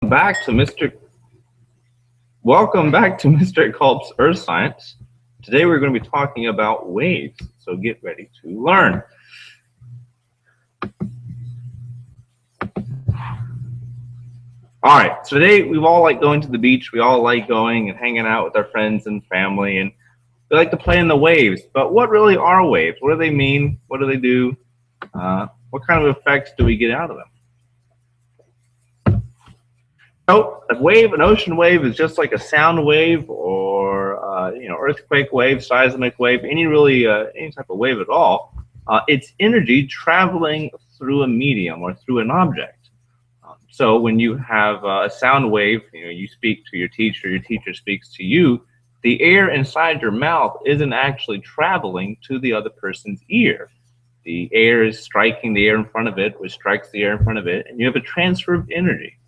back to Mr. Welcome back to Mr. Culp's Earth Science. Today we're going to be talking about waves, so get ready to learn. All right, so today we all like going to the beach. We all like going and hanging out with our friends and family, and we like to play in the waves. But what really are waves? What do they mean? What do they do? What kind of effects do we get out of them? So an ocean wave is just like a sound wave or earthquake wave, seismic wave, any type of wave at all. It's energy traveling through a medium or through an object. So when you have a sound wave, you speak to your teacher speaks to you, the air inside your mouth isn't actually traveling to the other person's ear. The air is striking the air in front of it, which strikes the air in front of it, and you have a transfer of energy.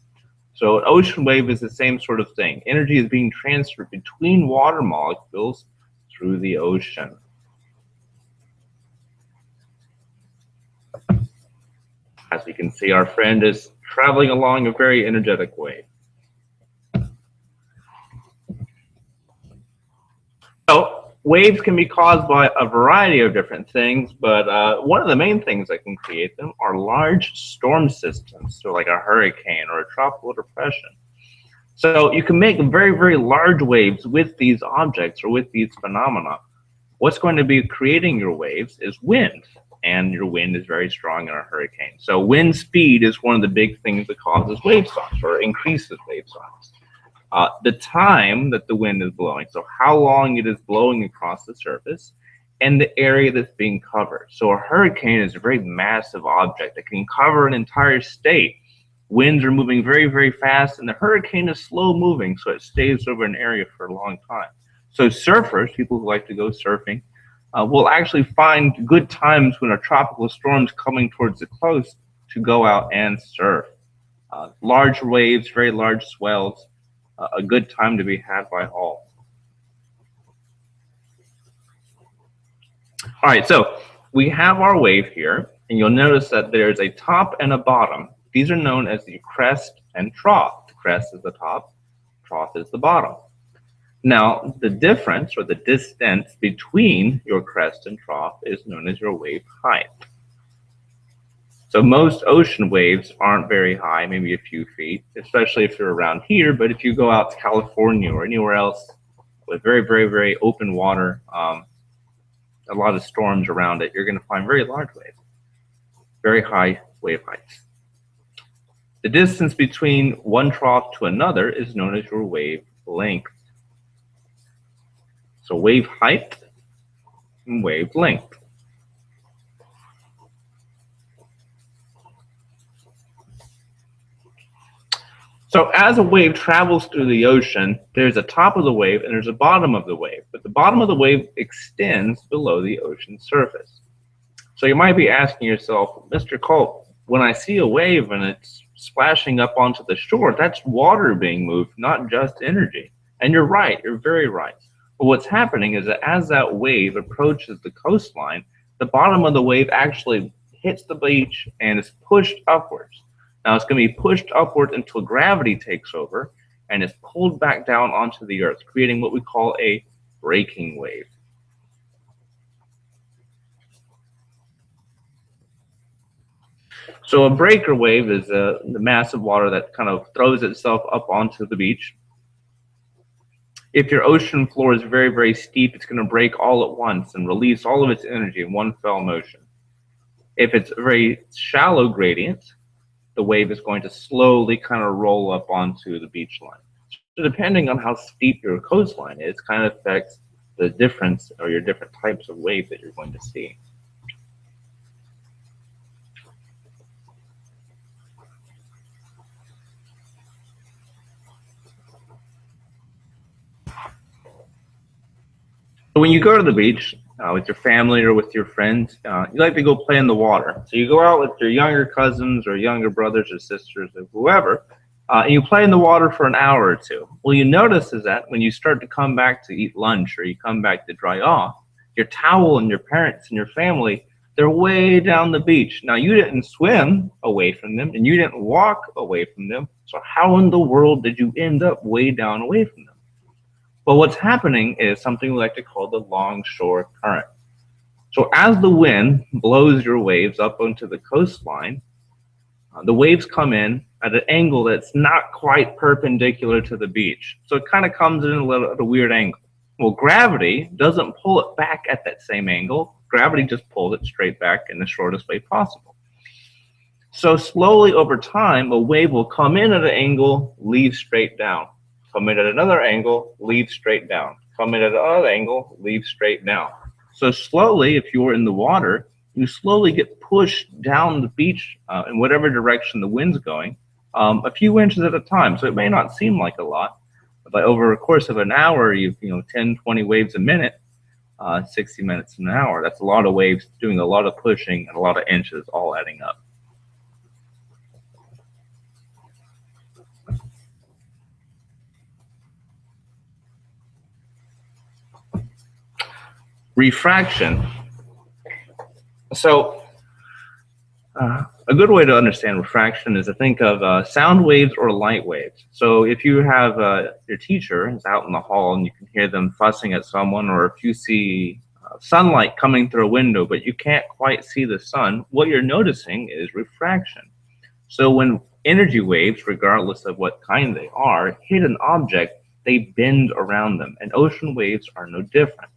So an ocean wave is the same sort of thing. Energy is being transferred between water molecules through the ocean. As you can see, our friend is traveling along a very energetic wave. So waves can be caused by a variety of different things, but one of the main things that can create them are large storm systems, so like a hurricane or a tropical depression. So you can make very, very large waves with these objects or with these phenomena. What's going to be creating your waves is wind, and your wind is very strong in a hurricane. So wind speed is one of the big things that causes wave size or increases wave size. The time that the wind is blowing, so how long it is blowing across the surface, and the area that's being covered. So a hurricane is a very massive object that can cover an entire state. Winds are moving very, very fast, and the hurricane is slow moving, so it stays over an area for a long time. So surfers, people who like to go surfing, will actually find good times when a tropical storm is coming towards the coast to go out and surf. Large waves, very large swells, a good time to be had by all. All right, so we have our wave here, and you'll notice that there's a top and a bottom. These are known as the crest and trough. The crest is the top, trough is the bottom. Now, the difference or the distance between your crest and trough is known as your wave height. So most ocean waves aren't very high, maybe a few feet, especially if you're around here. But if you go out to California or anywhere else with very, very, very open water, a lot of storms around it, you're going to find very large waves, very high wave heights. The distance between one trough to another is known as your wave length. So wave height and wave length. So as a wave travels through the ocean, there's a top of the wave and there's a bottom of the wave, but the bottom of the wave extends below the ocean surface. So you might be asking yourself, Mr. Culp, when I see a wave and it's splashing up onto the shore, that's water being moved, not just energy. And you're right, you're very right. But what's happening is that as that wave approaches the coastline, the bottom of the wave actually hits the beach and is pushed upwards. Now it's going to be pushed upward until gravity takes over and is pulled back down onto the earth, creating what we call a breaking wave. So a breaker wave is the massive water that kind of throws itself up onto the beach. If your ocean floor is very, very steep, it's going to break all at once and release all of its energy in one fell motion. If it's a very shallow gradient, the wave is going to slowly kind of roll up onto the beach line. So depending on how steep your coastline is, kind of affects the difference or your different types of wave that you're going to see. So when you go to the beach with your family or with your friends, you like to go play in the water. So you go out with your younger cousins or younger brothers or sisters or whoever, and you play in the water for an hour or two. Well, you notice is that when you start to come back to eat lunch or you come back to dry off, your towel and your parents and your family They're way down the beach. Now, you didn't swim away from them and you didn't walk away from them. So how in the world did you end up way down away from them? Well, what's happening is something we like to call the longshore current. So as the wind blows your waves up onto the coastline, the waves come in at an angle that's not quite perpendicular to the beach. So it kind of comes in at a weird angle. Well, gravity doesn't pull it back at that same angle. Gravity just pulls it straight back in the shortest way possible. So slowly over time, a wave will come in at an angle, leave straight down. Come in at another angle, leave straight down. Come in at another angle, leave straight down. So slowly, if you're in the water, you slowly get pushed down the beach in whatever direction the wind's going, a few inches at a time. So it may not seem like a lot, but over a course of an hour, 10, 20 waves a minute, 60 minutes an hour. That's a lot of waves doing a lot of pushing and a lot of inches all adding up. Refraction. So a good way to understand refraction is to think of sound waves or light waves. So if you have your teacher is out in the hall and you can hear them fussing at someone, or if you see sunlight coming through a window but you can't quite see the sun, what you're noticing is refraction. So when energy waves, regardless of what kind they are, hit an object, they bend around them, and ocean waves are no different.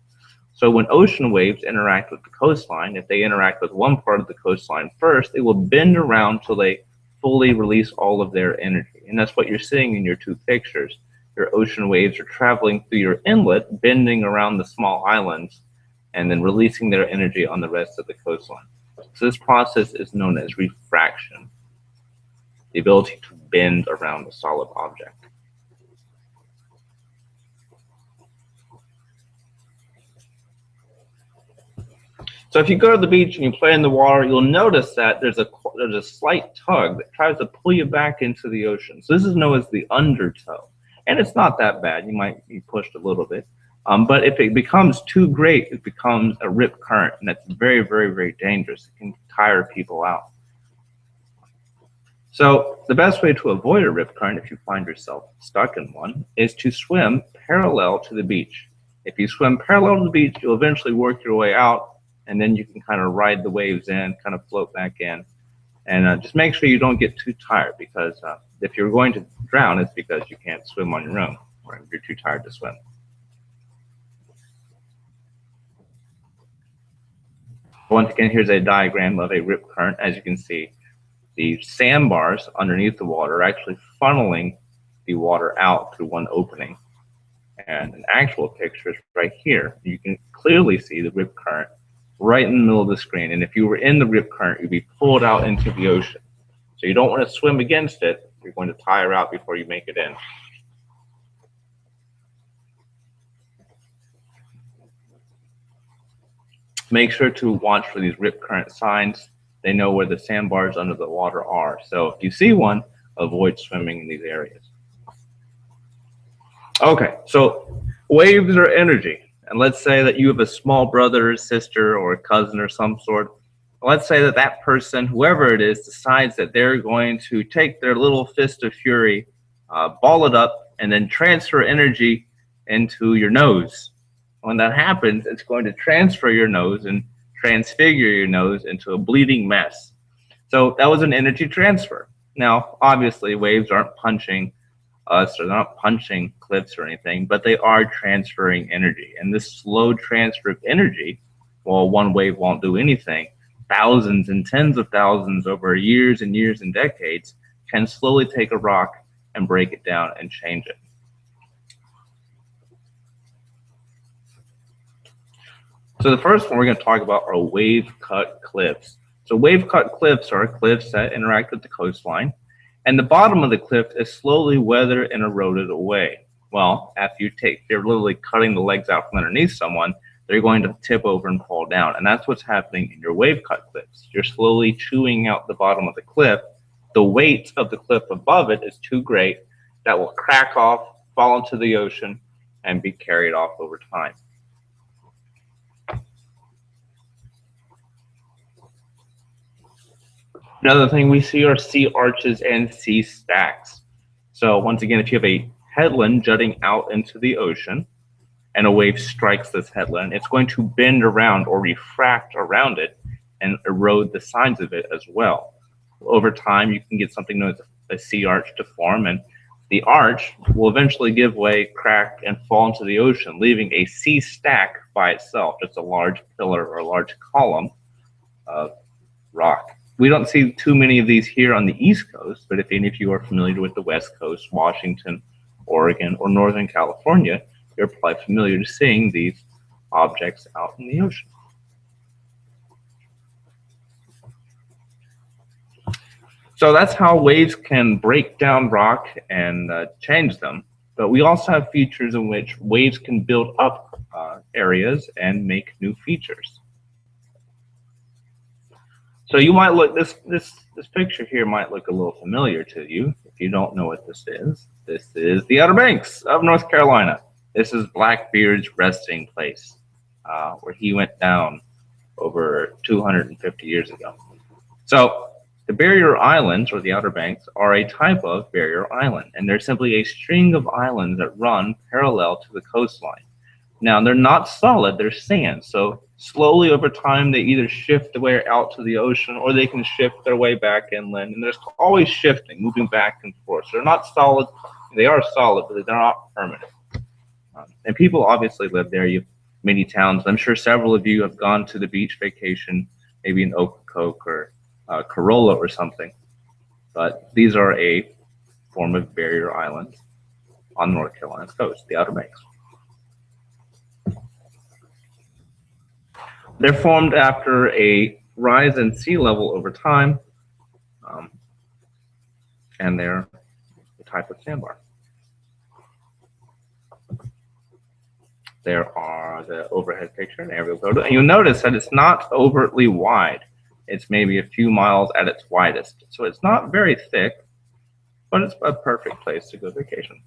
So when ocean waves interact with the coastline, if they interact with one part of the coastline first, they will bend around till they fully release all of their energy. And that's what you're seeing in your two pictures. Your ocean waves are traveling through your inlet, bending around the small islands, and then releasing their energy on the rest of the coastline. So this process is known as refraction, the ability to bend around a solid object. So if you go to the beach and you play in the water, you'll notice that there's a slight tug that tries to pull you back into the ocean. So this is known as the undertow. And it's not that bad. You might be pushed a little bit. But if it becomes too great, it becomes a rip current. And that's very, very, very dangerous. It can tire people out. So the best way to avoid a rip current, if you find yourself stuck in one, is to swim parallel to the beach. If you swim parallel to the beach, you'll eventually work your way out, and then you can kind of ride the waves in, kind of float back in. And just make sure you don't get too tired, because if you're going to drown, it's because you can't swim on your own, or you're too tired to swim. Once again, here's a diagram of a rip current. As you can see, the sandbars underneath the water are actually funneling the water out through one opening. And an actual picture is right here. You can clearly see the rip current right in the middle of the screen. And if you were in the rip current, you'd be pulled out into the ocean. So you don't want to swim against it. You're going to tire out before you make it in. Make sure to watch for these rip current signs. They know where the sandbars under the water are. So if you see one, avoid swimming in these areas. Okay, so waves are energy. And let's say that you have a small brother or sister or a cousin or some sort. Let's say that that person, whoever it is, decides that they're going to take their little fist of fury, ball it up, and then transfer energy into your nose. When that happens, it's going to transfer your nose and transfigure your nose into a bleeding mess. So that was an energy transfer. Now, obviously, waves aren't punching us, or they're not punching cliffs or anything, but they are transferring energy. And this slow transfer of energy, while one wave won't do anything, thousands and tens of thousands over years and years and decades can slowly take a rock and break it down and change it. So the first one we're going to talk about are wave-cut cliffs. So wave-cut cliffs are cliffs that interact with the coastline, and the bottom of the cliff is slowly weathered and eroded away. Well, after you're literally cutting the legs out from underneath someone, they're going to tip over and fall down. And that's what's happening in your wave-cut cliffs. You're slowly chewing out the bottom of the cliff. The weight of the cliff above it is too great. That will crack off, fall into the ocean, and be carried off over time. Another thing we see are sea arches and sea stacks. So once again, if you have a headland jutting out into the ocean and a wave strikes this headland, it's going to bend around or refract around it and erode the sides of it as well. Over time, you can get something known as a sea arch to form, and the arch will eventually give way, crack, and fall into the ocean, leaving a sea stack by itself, just a large pillar or a large column of rock. We don't see too many of these here on the East Coast, but if any of you are familiar with the West Coast, Washington, Oregon, or Northern California, you're probably familiar to seeing these objects out in the ocean. So that's how waves can break down rock and change them. But we also have features in which waves can build up areas and make new features. So you might look, this picture here might look a little familiar to you. If you don't know what this is the Outer Banks of North Carolina. This is Blackbeard's resting place, where he went down over 250 years ago. So the barrier islands, or the Outer Banks, are a type of barrier island, and they're simply a string of islands that run parallel to the coastline. Now, they're not solid, they're sand, so slowly over time they either shift their way out to the ocean or they can shift their way back inland, and there's always shifting, moving back and forth. So they're not solid, they are solid, but they're not permanent. And people obviously live there. You have many towns. I'm sure several of you have gone to the beach vacation, maybe in Ocracoke or Corolla or something, but these are a form of barrier islands on North Carolina's coast, the Outer Banks. They're formed after a rise in sea level over time, and they're a type of sandbar. There are the overhead picture and aerial photo, and you'll notice that it's not overtly wide. It's maybe a few miles at its widest. So it's not very thick, but it's a perfect place to go vacation.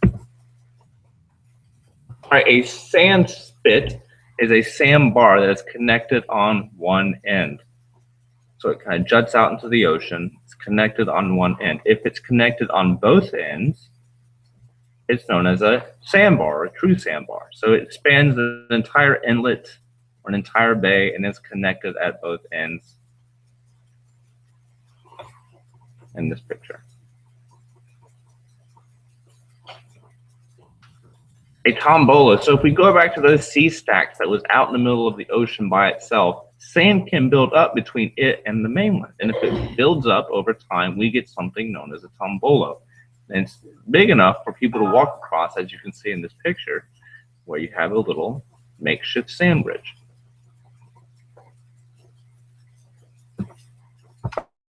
All right, a sand spit is a sandbar that is connected on one end. So it kind of juts out into the ocean. It's connected on one end. If it's connected on both ends, it's known as a sandbar or a true sandbar. So it spans an entire inlet or an entire bay and is connected at both ends in this picture. A tombolo. So if we go back to those sea stacks that was out in the middle of the ocean by itself, sand can build up between it and the mainland. And if it builds up over time, we get something known as a tombolo. And it's big enough for people to walk across, as you can see in this picture, where you have a little makeshift sand bridge.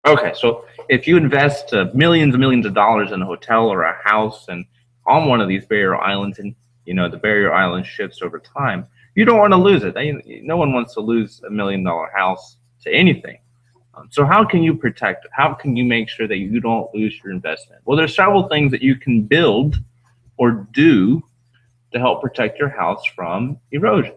Okay, so if you invest millions and millions of dollars in a hotel or a house and on one of these barrier islands, and you know the barrier island shifts over time, you don't want to lose it. No one wants to lose $1 million house to anything. So how can you protect it? How can you make sure that you don't lose your investment? Well, there's several things that you can build or do to help protect your house from erosion.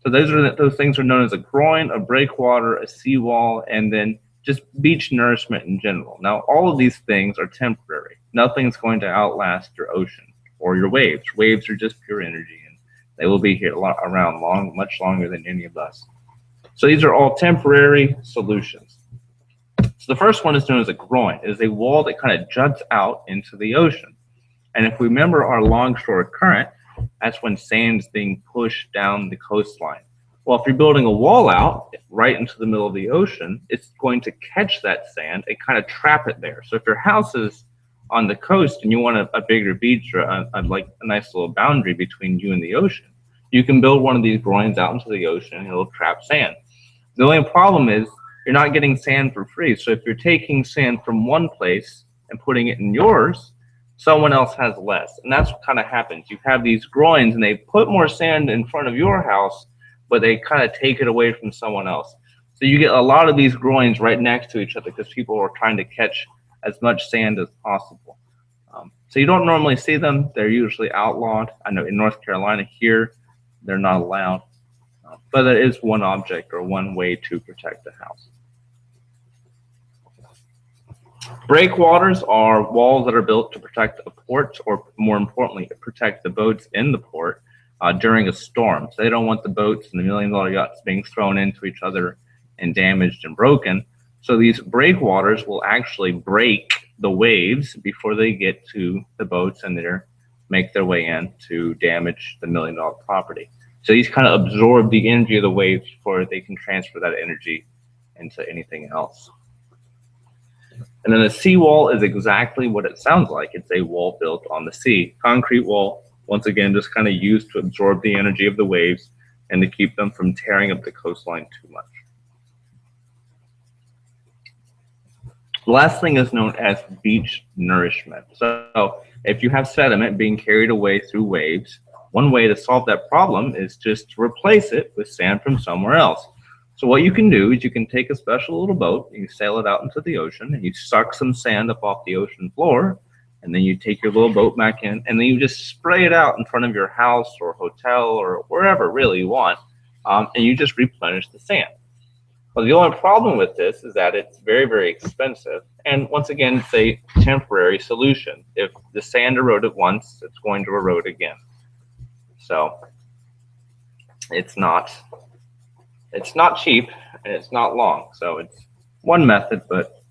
So those things are known as a groin, a breakwater, a seawall, and then just beach nourishment in general. Now, all of these things are temporary. Nothing's going to outlast your ocean or your waves. Waves are just pure energy, and they will be here around much longer than any of us. So these are all temporary solutions. So the first one is known as a groin. It is a wall that kind of juts out into the ocean. And if we remember our longshore current, that's when sand's being pushed down the coastline. Well, if you're building a wall out right into the middle of the ocean, it's going to catch that sand and kind of trap it there. So if your house is on the coast and you want a bigger beach or like a nice little boundary between you and the ocean, you can build one of these groins out into the ocean and it'll trap sand. The only problem is you're not getting sand for free. So if you're taking sand from one place and putting it in yours, someone else has less. And that's what kind of happens. You have these groins and they put more sand in front of your house, but they kind of take it away from someone else. So you get a lot of these groins right next to each other because people are trying to catch as much sand as possible. So you don't normally see them. They're usually outlawed. I know in North Carolina here, they're not allowed. But that is one object or one way to protect the house. Breakwaters are walls that are built to protect a port, or more importantly, protect the boats in the port during a storm. So they don't want the boats and the million-dollar yachts being thrown into each other and damaged and broken. So these breakwaters will actually break the waves before they get to the boats and make their way in to damage the million-dollar property. So these kind of absorb the energy of the waves before they can transfer that energy into anything else. And then a seawall is exactly what it sounds like. It's a wall built on the sea. Concrete wall, once again, just kind of used to absorb the energy of the waves and to keep them from tearing up the coastline too much. The last thing is known as beach nourishment. So if you have sediment being carried away through waves, one way to solve that problem is just to replace it with sand from somewhere else. So what you can do is you can take a special little boat, you sail it out into the ocean, and you suck some sand up off the ocean floor, and then you take your little boat back in, and then you just spray it out in front of your house or hotel or wherever really you want, and you just replenish the sand. Well, the only problem with this is that it's very, very expensive, and once again, it's a temporary solution. If the sand eroded once, it's going to erode again. So it's not cheap and it's not long. So it's one method, but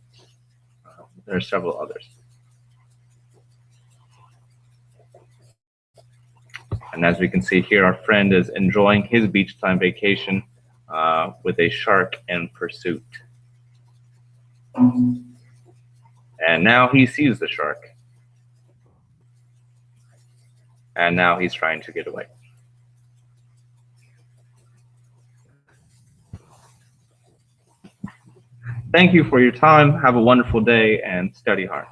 there are several others. And as we can see here, our friend is enjoying his beach time vacation with a shark in pursuit. And now he sees the shark. And now he's trying to get away. Thank you for your time. Have a wonderful day and study hard.